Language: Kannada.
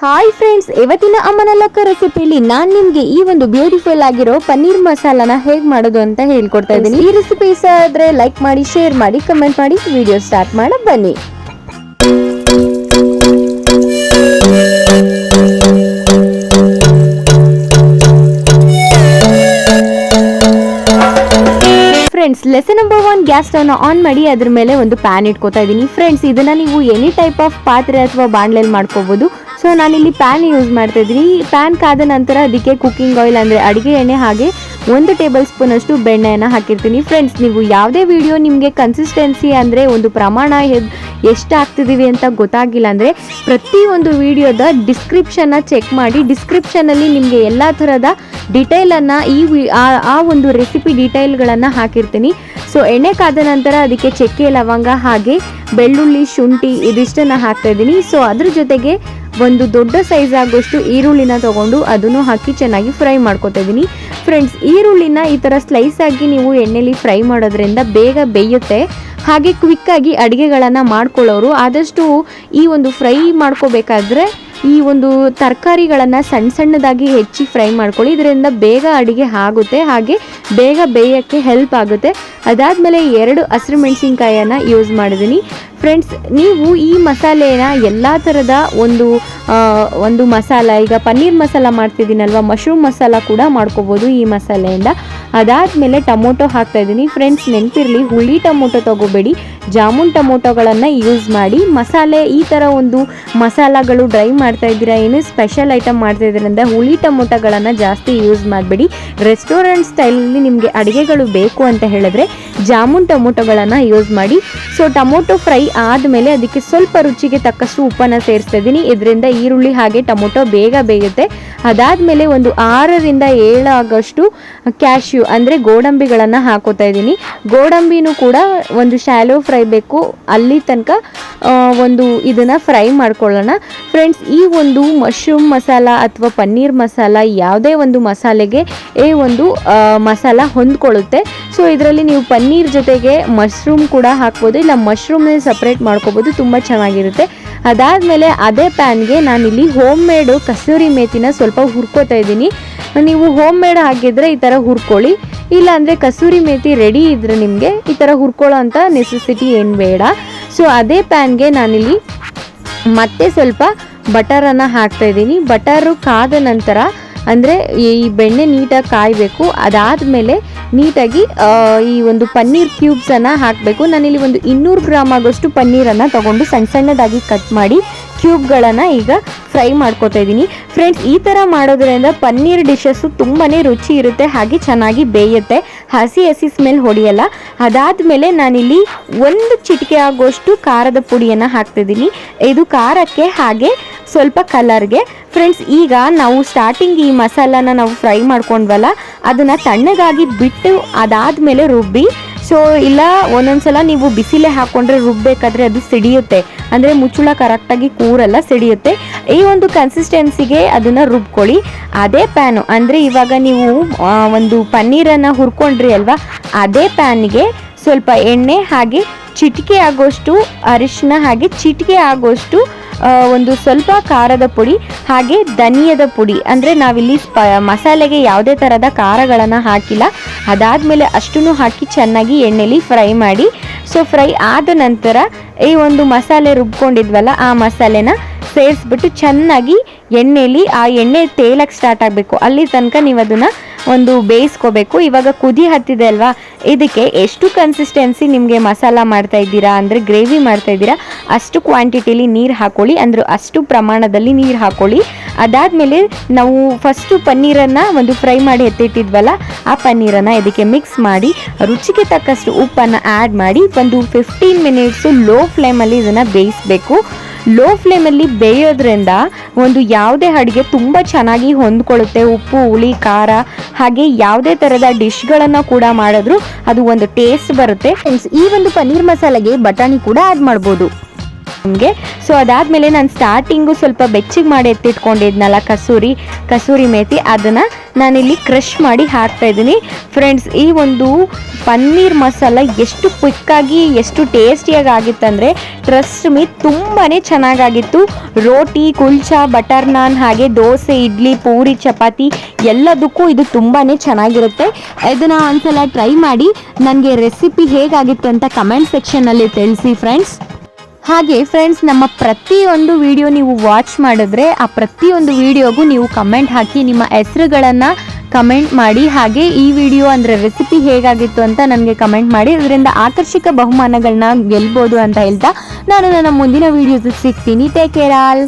ಹಾಯ್ ಫ್ರೆಂಡ್ಸ್, ಇವತ್ತಿನ ಅಮ್ಮನ ಲಕ್ಕ ರೆಸಿಪಿಲಿ ನಾನು ನಿಮಗೆ ಈ ಒಂದು ಬ್ಯೂಟಿಫುಲ್ ಆಗಿರೋ ಪನ್ನೀರ್ ಮಸಾಲಾನ ಹೇಗೆ ಮಾಡೋದು ಅಂತ ಹೇಳ್ಕೊಡ್ತಾ ಇದ್ದೀನಿ. ಈ ರೆಸಿಪಿ ಇಷ್ಟ ಆದ್ರೆ ಲೈಕ್ ಮಾಡಿ, ಶೇರ್ ಮಾಡಿ, ಕಮೆಂಟ್ ಮಾಡಿ. ವಿಡಿಯೋ ಸ್ಟಾರ್ಟ್ ಮಾಡ ಬನ್ನಿ. ಫ್ರೆಂಡ್ಸ್, ಲೆಸನ್ ನಂಬರ್ 1, ಗ್ಯಾಸ್ ಸ್ಟವ್ನ ಆನ್ ಮಾಡಿ ಅದ್ರ ಮೇಲೆ ಒಂದು ಪ್ಯಾನ್ ಇಟ್ಕೋತಾ ಇದ್ದೀನಿ. ಫ್ರೆಂಡ್ಸ್, ಇದನ್ನ ನೀವು ಎನಿ ಟೈಪ್ ಆಫ್ ಪಾತ್ರೆ ಅಥವಾ ಬಾಣಲೆಯಲ್ಲಿ ಮಾಡ್ಕೋಬಹುದು. ಸೊ ನಾನಿಲ್ಲಿ ಪ್ಯಾನ್ ಯೂಸ್ ಮಾಡ್ತಾ ಇದ್ದೀನಿ. ಪ್ಯಾನ್ ಕಾದ ನಂತರ ಅದಕ್ಕೆ ಕುಕ್ಕಿಂಗ್ ಆಯಿಲ್ ಅಂದರೆ ಅಡುಗೆ ಎಣ್ಣೆ ಹಾಗೆ 1 ಟೇಬಲ್ ಸ್ಪೂನ್ ಅಷ್ಟು ಬೆಣ್ಣೆಯನ್ನು ಹಾಕಿರ್ತೀನಿ. ಫ್ರೆಂಡ್ಸ್, ನೀವು ಯಾವುದೇ ವಿಡಿಯೋ ನಿಮಗೆ ಕನ್ಸಿಸ್ಟೆನ್ಸಿ ಅಂದರೆ ಒಂದು ಪ್ರಮಾಣ ಎಷ್ಟು ಹಾಕ್ತಿದ್ದೀವಿ ಅಂತ ಗೊತ್ತಾಗಿಲ್ಲ ಅಂದರೆ ಪ್ರತಿಯೊಂದು ವಿಡಿಯೋದ ಡಿಸ್ಕ್ರಿಪ್ಷನ್ನ ಚೆಕ್ ಮಾಡಿ. ಡಿಸ್ಕ್ರಿಪ್ಷನಲ್ಲಿ ನಿಮಗೆ ಎಲ್ಲ ಥರದ ಡಿಟೇಲನ್ನು ಆ ಒಂದು ರೆಸಿಪಿ ಡೀಟೇಲ್ಗಳನ್ನು ಹಾಕಿರ್ತೀನಿ. ಸೊ ಎಣ್ಣೆ ಕಾದ ನಂತರ ಅದಕ್ಕೆ ಚಕ್ಕೆ, ಲವಂಗ ಹಾಗೆ ಬೆಳ್ಳುಳ್ಳಿ, ಶುಂಠಿ ಇದಿಷ್ಟನ್ನು ಹಾಕ್ತಾ ಇದ್ದೀನಿ. ಸೊ ಅದ್ರ ಜೊತೆಗೆ ಒಂದು ದೊಡ್ಡ ಸೈಜ್ ಆಗೋಷ್ಟು ಈರುಳ್ಳಿನ ತೊಗೊಂಡು ಅದನ್ನು ಹಾಕಿ ಚೆನ್ನಾಗಿ ಫ್ರೈ ಮಾಡ್ಕೊತಾ ಇದ್ದೀನಿ. ಫ್ರೆಂಡ್ಸ್, ಈರುಳ್ಳಿನ ಈ ಥರ ಸ್ಲೈಸ್ ಆಗಿ ನೀವು ಎಣ್ಣೆಲಿ ಫ್ರೈ ಮಾಡೋದ್ರಿಂದ ಬೇಗ ಬೇಯುತ್ತೆ. ಹಾಗೆ ಕ್ವಿಕ್ಕಾಗಿ ಅಡುಗೆಗಳನ್ನು ಮಾಡ್ಕೊಳ್ಳೋರು ಆದಷ್ಟು ಈ ಒಂದು ಫ್ರೈ ಮಾಡ್ಕೋಬೇಕಾದ್ರೆ ಈ ಒಂದು ತರಕಾರಿಗಳನ್ನು ಸಣ್ಣ ಸಣ್ಣದಾಗಿ ಹೆಚ್ಚಿ ಫ್ರೈ ಮಾಡ್ಕೊಳ್ಳಿ. ಇದರಿಂದ ಬೇಗ ಅಡುಗೆ ಆಗುತ್ತೆ, ಹಾಗೆ ಬೇಗ ಬೇಯೋಕ್ಕೆ ಹೆಲ್ಪ್ ಆಗುತ್ತೆ. ಅದಾದಮೇಲೆ 2 ಹಸಿರು ಮೆಣಸಿನ್ಕಾಯನ್ನು ಯೂಸ್ ಮಾಡಿದ್ದೀನಿ. ಫ್ರೆಂಡ್ಸ್, ನೀವು ಈ ಮಸಾಲೆನ ಎಲ್ಲ ಥರದ ಒಂದು ಮಸಾಲ, ಈಗ ಪನ್ನೀರ್ ಮಸಾಲ ಮಾಡ್ತಿದ್ದೀನಲ್ವ, ಮಶ್ರೂಮ್ ಮಸಾಲ ಕೂಡ ಮಾಡ್ಕೋಬೋದು ಈ ಮಸಾಲೆಯಿಂದ. ಅದಾದಮೇಲೆ ಟೊಮೊಟೊ ಹಾಕ್ತಾಯಿದ್ದೀನಿ. ಫ್ರೆಂಡ್ಸ್, ನೆನಪಿರಲಿ, ಹುಳಿ ಟೊಮೊಟೊ ತೊಗೋಬೇಡಿ, ಜಾಮೂನ್ ಟೊಮೊಟೊಗಳನ್ನು ಯೂಸ್ ಮಾಡಿ. ಮಸಾಲೆ ಈ ಥರ ಒಂದು ಮಸಾಲಗಳು ಡ್ರೈ ಮಾಡ್ತಾ ಇದ್ದೀರಾ, ಏನು ಸ್ಪೆಷಲ್ ಐಟಮ್ ಮಾಡ್ತಾ ಇದ್ದೀರಿಂದ ಹುಳಿ ಟೊಮೊಟೊಗಳನ್ನು ಜಾಸ್ತಿ ಯೂಸ್ ಮಾಡಬೇಡಿ. ರೆಸ್ಟೋರೆಂಟ್ ಸ್ಟೈಲಲ್ಲಿ ನಿಮಗೆ ಅಡುಗೆಗಳು ಬೇಕು ಅಂತ ಹೇಳಿದ್ರೆ ಜಾಮೂನ್ ಟೊಮೊಟೊಗಳನ್ನು ಯೂಸ್ ಮಾಡಿ. ಸೊ ಟೊಮೊಟೊ ಫ್ರೈ ಆದಮೇಲೆ ಅದಕ್ಕೆ ಸ್ವಲ್ಪ ರುಚಿಗೆ ತಕ್ಕಷ್ಟು ಉಪ್ಪನ್ನು ಸೇರಿಸ್ತಾ ಇದ್ದೀನಿ. ಇದರಿಂದ ಈರುಳ್ಳಿ ಹಾಗೆ ಟೊಮೊಟೊ ಬೇಗ ಬೇಯುತ್ತೆ. ಅದಾದಮೇಲೆ ಒಂದು 6ರಿಂದ 7 ಆಗೋಷ್ಟು ಕ್ಯಾಶ್ಯೂ ಅಂದರೆ ಗೋಡಂಬಿಗಳನ್ನು ಹಾಕೋತಾ ಇದ್ದೀನಿ. ಗೋಡಂಬಿನೂ ಕೂಡ ಒಂದು ಶಾಲೋ ಫ್ರೈ ಬೇಕು, ಅಲ್ಲಿ ತನಕ ಇದನ್ನು ಫ್ರೈ ಮಾಡ್ಕೊಳ್ಳೋಣ. ಫ್ರೆಂಡ್ಸ್, ಈ ಒಂದು ಮಶ್ರೂಮ್ ಮಸಾಲ ಅಥವಾ ಪನ್ನೀರ್ ಮಸಾಲ ಯಾವುದೇ ಒಂದು ಮಸಾಲೆಗೆ ಮಸಾಲ ಹೊಂದ್ಕೊಳ್ಳುತ್ತೆ. ಸೊ ಇದರಲ್ಲಿ ನೀವು ಪನ್ನೀರ್ ಜೊತೆಗೆ ಮಶ್ರೂಮ್ ಕೂಡ ಹಾಕ್ಬೋದು, ಇಲ್ಲ ಮಶ್ರೂಮ್ನೇ ಸಪ್ರೇಟ್ ಮಾಡ್ಕೋಬೋದು, ತುಂಬ ಚೆನ್ನಾಗಿರುತ್ತೆ. ಅದಾದಮೇಲೆ ಅದೇ ಪ್ಯಾನ್ಗೆ ನಾನಿಲ್ಲಿ ಹೋಮ್ ಮೇಡು ಕಸೂರಿ ಮೇಥಿನ ಸ್ವಲ್ಪ ಹುರ್ಕೋತಾ ಇದ್ದೀನಿ. ನೀವು ಹೋಮ್ ಮೇಡ್ ಹಾಕಿದರೆ ಈ ಥರ ಹುರ್ಕೊಳ್ಳಿ, ಇಲ್ಲಾಂದರೆ ಕಸೂರಿ ಮೇಥಿ ರೆಡಿ ಇದ್ದರೆ ನಿಮಗೆ ಈ ಥರ ಹುರ್ಕೊಳ್ಳೋ ಅಂಥ ನೆಸೆಸಿಟಿ ಏನು ಬೇಡ. ಸೊ ಅದೇ ಪ್ಯಾನ್ಗೆ ನಾನಿಲ್ಲಿ ಮತ್ತೆ ಸ್ವಲ್ಪ ಬಟರನ್ನು ಹಾಕ್ತಾಯಿದ್ದೀನಿ. ಬಟರು ಕಾದ ನಂತರ ಅಂದರೆ ಈ ಬೆಣ್ಣೆ ನೀಟಾಗಿ ಕಾಯಬೇಕು. ಅದಾದಮೇಲೆ ನೀಟಾಗಿ ಈ ಒಂದು ಪನ್ನೀರ್ ಕ್ಯೂಬ್ಸನ್ನು ಹಾಕಬೇಕು. ನಾನಿಲ್ಲಿ ಒಂದು 200 ಗ್ರಾಮ್ ಆಗೋಷ್ಟು ಪನ್ನೀರನ್ನು ತೊಗೊಂಡು ಸಣ್ಣ ಸಣ್ಣದಾಗಿ ಕಟ್ ಮಾಡಿ ಕ್ಯೂಬ್ಗಳನ್ನು ಈಗ ಫ್ರೈ ಮಾಡ್ಕೊತಾ ಇದ್ದೀನಿ. ಫ್ರೆಂಡ್ಸ್, ಈ ಥರ ಮಾಡೋದ್ರಿಂದ ಪನ್ನೀರ್ ಡಿಶಸ್ಸು ತುಂಬಾ ರುಚಿ ಇರುತ್ತೆ, ಹಾಗೆ ಚೆನ್ನಾಗಿ ಬೇಯುತ್ತೆ, ಹಸಿ ಸ್ಮೆಲ್ ಹೊಡೆಯಲ್ಲ. ಅದಾದಮೇಲೆ ನಾನಿಲ್ಲಿ 1 ಚಿಟಿಕೆ ಆಗೋಷ್ಟು ಖಾರದ ಪುಡಿಯನ್ನು ಹಾಕ್ತಿದ್ದೀನಿ. ಇದು ಖಾರಕ್ಕೆ ಹಾಗೆ ಸ್ವಲ್ಪ ಕಲರ್ಗೆ. ಫ್ರೆಂಡ್ಸ್, ಈಗ ನಾವು ಸ್ಟಾರ್ಟಿಂಗ್ ಈ ಮಸಾಲಾನ ನಾವು ಫ್ರೈ ಮಾಡ್ಕೊಂಡ್ವಲ್ಲ, ಅದನ್ನು ತಣ್ಣಗಾಗಿ ಬಿಟ್ಟು ಅದಾದಮೇಲೆ ರುಬ್ಬಿ. ಸೊ ಇಲ್ಲ ಒಂದೊಂದ್ಸಲ ನೀವು ಬಿಸಿಲೇ ಹಾಕ್ಕೊಂಡ್ರೆ ರುಬ್ಬಬೇಕಾದ್ರೆ ಅದು ಸಿಡಿಯುತ್ತೆ, ಅಂದರೆ ಮುಚ್ಚಳ ಕರೆಕ್ಟಾಗಿ ಕೂರಲ್ಲ, ಸಿಡಿಯುತ್ತೆ. ಈ ಒಂದು ಕನ್ಸಿಸ್ಟೆನ್ಸಿಗೆ ಅದನ್ನು ರುಬ್ಕೊಳ್ಳಿ. ಅದೇ ಪ್ಯಾನು ಅಂದರೆ ಇವಾಗ ನೀವು ಒಂದು ಪನ್ನೀರನ್ನು ಹುರ್ಕೊಂಡ್ರಿ ಅಲ್ವಾ, ಅದೇ ಪ್ಯಾನ್ಗೆ ಸ್ವಲ್ಪ ಎಣ್ಣೆ ಹಾಗೆ ಚಿಟಿಕೆ ಆಗೋಷ್ಟು ಅರಿಶಿನ ಹಾಗೆ ಚಿಟಿಕೆ ಆಗೋಷ್ಟು ಒಂದು ಸ್ವಲ್ಪ ಖಾರದ ಪುಡಿ ಹಾಗೆ ಧನಿಯದ ಪುಡಿ, ಅಂದರೆ ನಾವಿಲ್ಲಿ ಮಸಾಲೆಗೆ ಯಾವುದೇ ಥರದ ಖಾರಗಳನ್ನು ಹಾಕಿಲ್ಲ. ಅದಾದಮೇಲೆ ಅಷ್ಟನ್ನು ಹಾಕಿ ಚೆನ್ನಾಗಿ ಎಣ್ಣೆಲಿ ಫ್ರೈ ಮಾಡಿ. ಸೊ ಫ್ರೈ ಆದ ನಂತರ ಈ ಒಂದು ಮಸಾಲೆ ರುಬ್ಕೊಂಡಿದ್ವಲ್ಲ, ಆ ಮಸಾಲೆನ ಸೇರಿಸ್ಬಿಟ್ಟು ಚೆನ್ನಾಗಿ ಎಣ್ಣೆಲಿ ಆ ಎಣ್ಣೆ ತೇಲಕ್ಕೆ ಸ್ಟಾರ್ಟ್ ಆಗಬೇಕು, ಅಲ್ಲಿ ತನಕ ನೀವು ಅದನ್ನು ಬೇಯಿಸ್ಕೋಬೇಕು. ಇವಾಗ ಕುದಿ ಹತ್ತಿದೆ ಅಲ್ವಾ, ಇದಕ್ಕೆ ಎಷ್ಟು ಕನ್ಸಿಸ್ಟೆನ್ಸಿ ನಿಮಗೆ ಮಸಾಲ ಮಾಡ್ತಾ ಇದ್ದೀರಾ ಅಂದರೆ ಗ್ರೇವಿ ಮಾಡ್ತಾ ಇದ್ದೀರಾ ಅಷ್ಟು ಕ್ವಾಂಟಿಟಿಲಿ ನೀರು ಹಾಕೊಳ್ಳಿ, ಅಂದರೆ ಅಷ್ಟು ಪ್ರಮಾಣದಲ್ಲಿ ನೀರು ಹಾಕೊಳ್ಳಿ. ಅದಾದಮೇಲೆ ನಾವು ಫಸ್ಟು ಪನ್ನೀರನ್ನು ಫ್ರೈ ಮಾಡಿ ಎತ್ತಿಟ್ಟಿದ್ವಲ್ಲ, ಆ ಪನ್ನೀರನ್ನು ಇದಕ್ಕೆ ಮಿಕ್ಸ್ ಮಾಡಿ ರುಚಿಗೆ ತಕ್ಕಷ್ಟು ಉಪ್ಪನ್ನು ಆ್ಯಡ್ ಮಾಡಿ 15 ಮಿನಿಟ್ಸು ಲೋ ಫ್ಲೇಮಲ್ಲಿ ಇದನ್ನು ಬೇಯಿಸಬೇಕು. ಲೋ ಫ್ಲೇಮಲ್ಲಿ ಬೇಯೋದ್ರಿಂದ ಯಾವುದೇ ಅಡುಗೆ ತುಂಬ ಚೆನ್ನಾಗಿ ಹೊಂದ್ಕೊಳ್ಳುತ್ತೆ. ಉಪ್ಪು, ಹುಳಿ, ಖಾರ ಹಾಗೆ ಯಾವುದೇ ಥರದ ಡಿಶ್ಗಳನ್ನು ಕೂಡ ಮಾಡಿದ್ರು ಅದು ಒಂದು ಟೇಸ್ಟ್ ಬರುತ್ತೆ. ಈ ಒಂದು ಪನ್ನೀರ್ ಮಸಾಲೆಗೆ ಬಟಾಣಿ ಕೂಡ ಆ್ಯಡ್ ಮಾಡ್ಬೋದು. ನಮಗೆ. ಸೊ ಅದಾದಮೇಲೆ ನಾನು ಸ್ಟಾರ್ಟಿಂಗು ಸ್ವಲ್ಪ ಬೆಚ್ಚಗೆ ಮಾಡಿ ಎತ್ತಿಟ್ಕೊಂಡಿದ್ನಲ್ಲ ಕಸೂರಿ ಮೇಥಿ, ಅದನ್ನು ನಾನಿಲ್ಲಿ ಕ್ರಷ್ ಮಾಡಿ ಹಾಕ್ತಾ ಇದ್ದೀನಿ. ಫ್ರೆಂಡ್ಸ್, ಈ ಒಂದು ಪನ್ನೀರ್ ಮಸಾಲ ಎಷ್ಟು ಕ್ವಿಕ್ಕಾಗಿ ಎಷ್ಟು ಟೇಸ್ಟಿಯಾಗಿ ಆಗಿತ್ತಂದರೆ ಟ್ರಸ್ಟ್ ಮೀ ತುಂಬಾ ಚೆನ್ನಾಗಾಗಿತ್ತು. ರೋಟಿ, ಕುಲ್ಚಾ, ಬಟರ್ ನಾನ್, ಹಾಗೆ ದೋಸೆ, ಇಡ್ಲಿ, ಪೂರಿ, ಚಪಾತಿ ಎಲ್ಲದಕ್ಕೂ ಇದು ತುಂಬಾ ಚೆನ್ನಾಗಿರುತ್ತೆ. ಇದನ್ನು ಒಂದ್ಸಲ ಟ್ರೈ ಮಾಡಿ ನನಗೆ ರೆಸಿಪಿ ಹೇಗಾಗಿತ್ತು ಅಂತ ಕಮೆಂಟ್ ಸೆಕ್ಷನಲ್ಲಿ ತಿಳಿಸಿ ಫ್ರೆಂಡ್ಸ್. ಹಾಗೆ ಫ್ರೆಂಡ್ಸ್, ನಮ್ಮ ಪ್ರತಿಯೊಂದು ವಿಡಿಯೋ ನೀವು ವಾಚ್ ಮಾಡಿದ್ರೆ ಆ ಪ್ರತಿಯೊಂದು ವಿಡಿಯೋಗೂ ನೀವು ಕಮೆಂಟ್ ಹಾಕಿ ನಿಮ್ಮ ಹೆಸರುಗಳನ್ನು ಕಮೆಂಟ್ ಮಾಡಿ. ಹಾಗೆ ಈ ವಿಡಿಯೋ ಅಂದರೆ ರೆಸಿಪಿ ಹೇಗಾಗಿತ್ತು ಅಂತ ನನಗೆ ಕಮೆಂಟ್ ಮಾಡಿ. ಇದರಿಂದ ಆಕರ್ಷಕ ಬಹುಮಾನಗಳನ್ನ ಗೆಲ್ಬೋದು ಅಂತ ಹೇಳ್ತಾ ನಾನು ನನ್ನ ಮುಂದಿನ ವಿಡಿಯೋಸ್ ಸಿಗ್ತೀನಿ. Take care all.